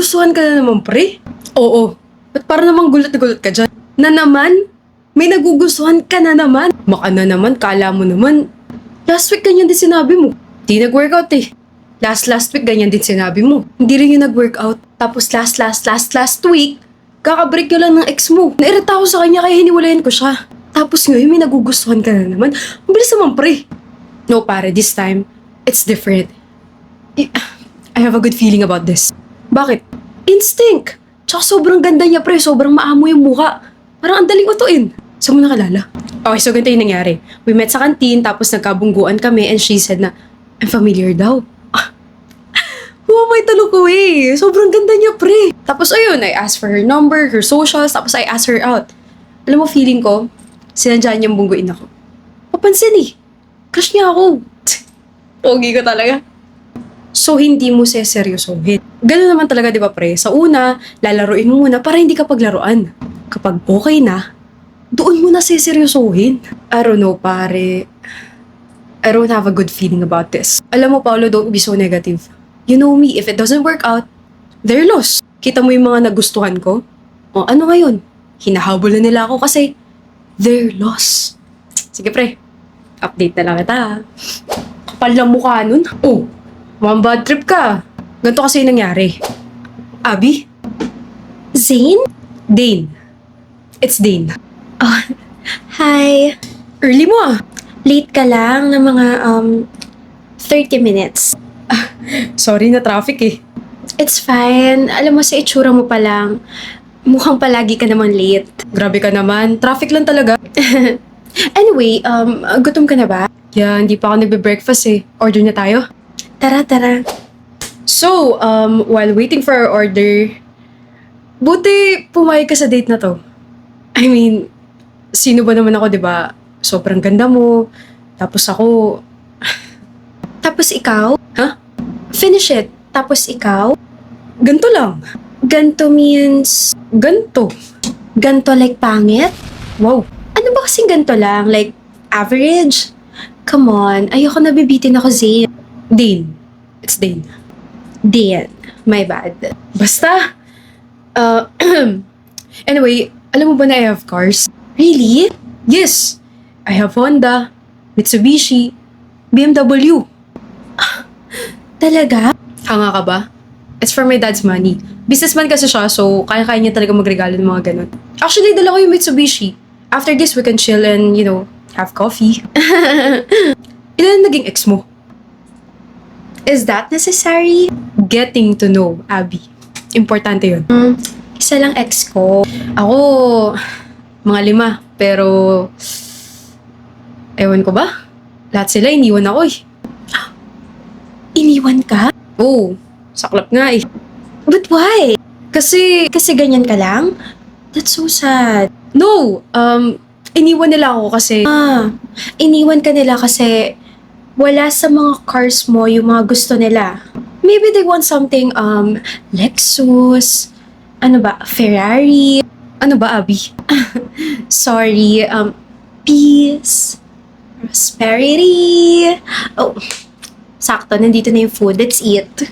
nagugustuhan ka na naman, pre? Oo. Ba't parang namang gulat na gulat ka dyan? Na naman? May nagugustuhan ka na naman? Maka na naman, kala mo naman. Last week ganyan din sinabi mo. Di nag-workout eh. Last week ganyan din sinabi mo. Hindi rin yung nag-workout. Tapos last week, kakabreak nyo lang ng ex mo. Nairita ako sa kanya kaya hiniwalayan ko siya. Tapos ngayon may nagugustuhan ka na naman. Ang bilis naman, pre. No, pare, this time, it's different. I have a good feeling about this. Bakit? Instinct! Tsaka sobrang ganda niya, pre. Sobrang maamo yung muka. Parang ang daling utuin. Saan mo nakalala? Okay, so ganito yung nangyari. We met sa kantin, tapos nagkabungguan kami, and she said na, I'm familiar daw. May talo ko eh. Sobrang ganda niya, pre. Tapos ayun, I asked for her number, her socials, tapos I asked her out. Alam mo, feeling ko, sinadya niyang bungguin ako. Papansin eh. Crush niya ako. Pogi ko talaga. So, hindi mo seseryosohin. Ganun naman talaga, di ba, pre? Sa una, lalaruin mo muna para hindi ka paglaruan. Kapag okay na, doon mo na seseryosohin. I don't know, pare. I don't have a good feeling about this. Alam mo, Paolo, don't be so negative. You know me, if it doesn't work out, they're lost. Kita mo yung mga nagustuhan ko? O ano ngayon? Hinahabol na nila ako kasi they're lost. Sige, pre. Update na lang kita. Kapal ng mukha nun. Oh, one bad trip ka. Ganito kasi yung nangyari. Abby? Zane? Dane. It's Dane. Oh, hi. Early mo ah. Late ka lang ng mga 30 minutes. Sorry na traffic eh. It's fine. Alam mo, sa itsura mo pa lang, mukhang palagi ka naman late. Grabe ka naman. Traffic lang talaga. Anyway, gutom ka na ba? Yeah, hindi pa ako nagbe-breakfast eh. Order na tayo. Tara. So, while waiting for our order, buti pumayag ka sa date na to. I mean, sino ba naman ako, di ba? Sobrang ganda mo. Tapos ako... Tapos ikaw? Ha? Finish it. Tapos ikaw? Ganto lang. Ganto means... Ganto. Ganto like pangit? Wow. Ano ba kasing ganto lang? Like, average? Come on, ayoko nabibitin ako, Zane. Dane. It's Dane. Dan. My bad. Basta. Anyway, alam mo ba na I have cars? Really? Yes. I have Honda, Mitsubishi, BMW. Talaga? Hanga ka ba? It's for my dad's money. Businessman kasi siya, so kaya-kaya niya talaga magregalo ng mga ganun. Actually, dala ko yung Mitsubishi. After this, we can chill and, have coffee. Ilan naging ex mo? Is that necessary? Getting to know Abby. Importante yun. Isa lang ex ko. Ako, mga 5. Pero, ewan ko ba? Lahat sila iniwan ako eh. Iniwan ka? Oo, saklap nga eh. But why? Kasi, Kasi ganyan ka lang? That's so sad. no, iniwan nila ako kasi, Iniwan ka nila kasi wala sa mga cars mo yung mga gusto nila. Maybe they want something, Lexus, ano ba, Ferrari. ano ba, Abby? Sorry, peace, prosperity. Oh, sakto, nandito na yung food. Let's eat.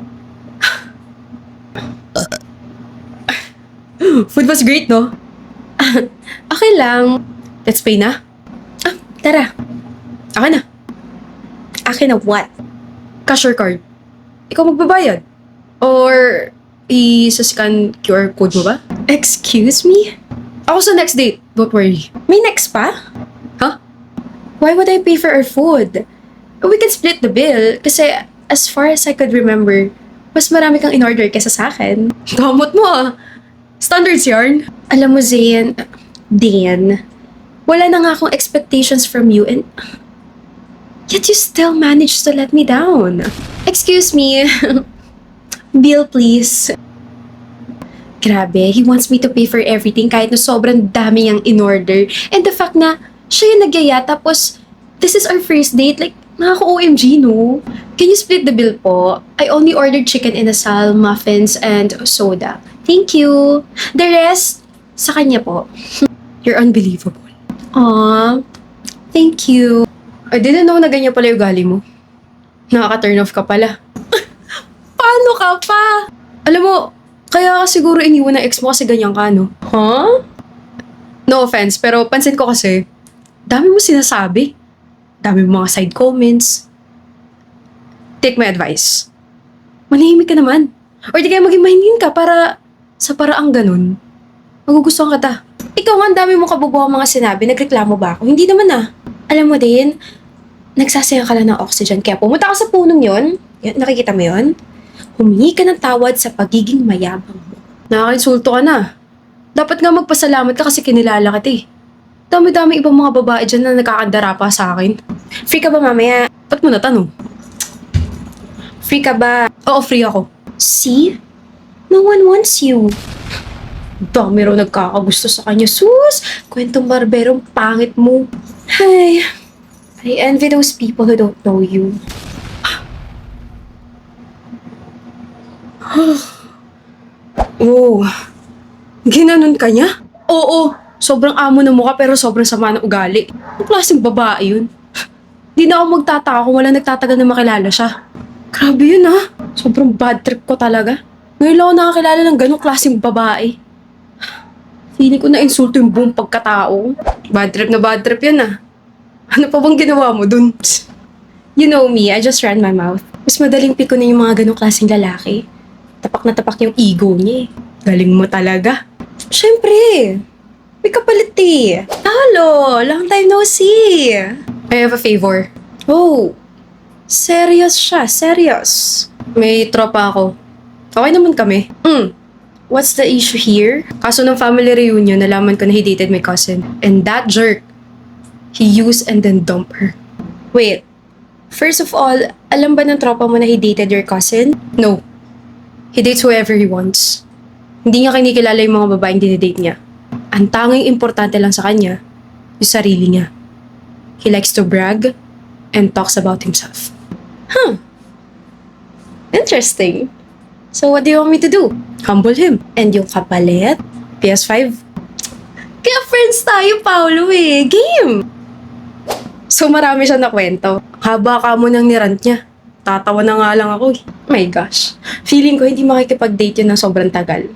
Food was great, no? Okay lang. Let's pay na. Tara. Akin na. Akin na what? Cash or card? Ikaw magbabayad? Or, i-scan QR code mo ba? Excuse me? Ako sa next date. Don't worry. May next pa? Huh? Why would I pay for our food? We can split the bill kasi as far as I could remember, mas marami kang in-order kesa sa akin. Kamot mo ah. Standards yarn. Alam mo, Zayn, Dan, wala na nga akong expectations from you and yet you still managed to let me down. Excuse me. Bill, please. Grabe, he wants me to pay for everything kahit na sobrang dami niyang in-order. And the fact na siya yung nagyaya tapos this is our first date, like, nakaka-OMG, no? Can you split the bill po? I only ordered chicken inasal, muffins, and soda. Thank you. The rest, sa kanya po. You're unbelievable. Aw, thank you. I didn't know na ganyan pala yung ugali mo. Nakaka-turn off ka pala. Paano ka pa? Alam mo, Kaya siguro iniwan ng ex mo kasi ganyan ka, no? Huh? No offense, pero pansin ko kasi, dami mo sinasabi. Dami mo mga side comments. Take my advice. Manahimik ka naman. Or di kaya maging mahinin ka para sa paraang ganun. Magugustuhan ka ta. Ikaw nga, ang dami mo kabubuhang mga sinabi. Nagreklamo ba ako? Hindi naman ah. Alam mo din, nagsasayang ka lang ng oxygen. Kaya pumunta ka sa punong yon. Yan, nakikita mo yon? Humingi ka ng tawad sa pagiging mayabang mo. Nakakainsulto ka na. Dapat nga magpasalamat ka kasi kinilala kita eh. Dami-dami ibang mga babae dyan na nakakandara pa sa akin. Free ka ba mamaya? Ba't mo natanong? Free ka ba? Oo, free ako. See? No one wants you. Dami raw nagkakagusto sa kanya. Sus! Kwentong barberong pangit mo. Ay, I envy those people who don't know you. Oh, ginanon ka niya? Oo, sobrang amo ng mukha pero sobrang sama ng ugali. Anong klaseng babae yun? Di na ako magtataka kung wala nagtatagal na makilala siya. Grabe yun ha. Sobrang bad trip ko talaga. Ngayon lang ako nakakilala ng ganong klaseng babae. Feeling ko na insulto yung buong pagkatao. Bad trip yan ah. Ano pa bang ginawa mo dun? You know me, I just ran my mouth. Mas madaling pikunin yung mga ganong klaseng lalaki. Tapak na tapak yung ego niya eh. Galing mo talaga. Siyempre, may kapalit eh. Hello, long time no see. I have a favor. Oh, serious siya, serious. May tropa ako. Okay naman kami. What's the issue here? Kaso ng family reunion, nalaman ko na he dated my cousin. And that jerk, he used and then dumped her. Wait, first of all, alam ba ng tropa mo na he dated your cousin? No. He dates whoever he wants. Hindi niya kinikilala yung mga babaeng dinidate niya. Ang tanging importante lang sa kanya, yung sarili niya. He likes to brag and talks about himself. Interesting. So what do you want me to do? Humble him. And yung kapalit? PS5. Kaya friends tayo, Paolo eh. Game! So marami siya na kwento. Haba ka mo nang nirant niya. Tatawa na nga lang ako eh. My gosh. Feeling ko hindi makikipag-date yun ng sobrang tagal.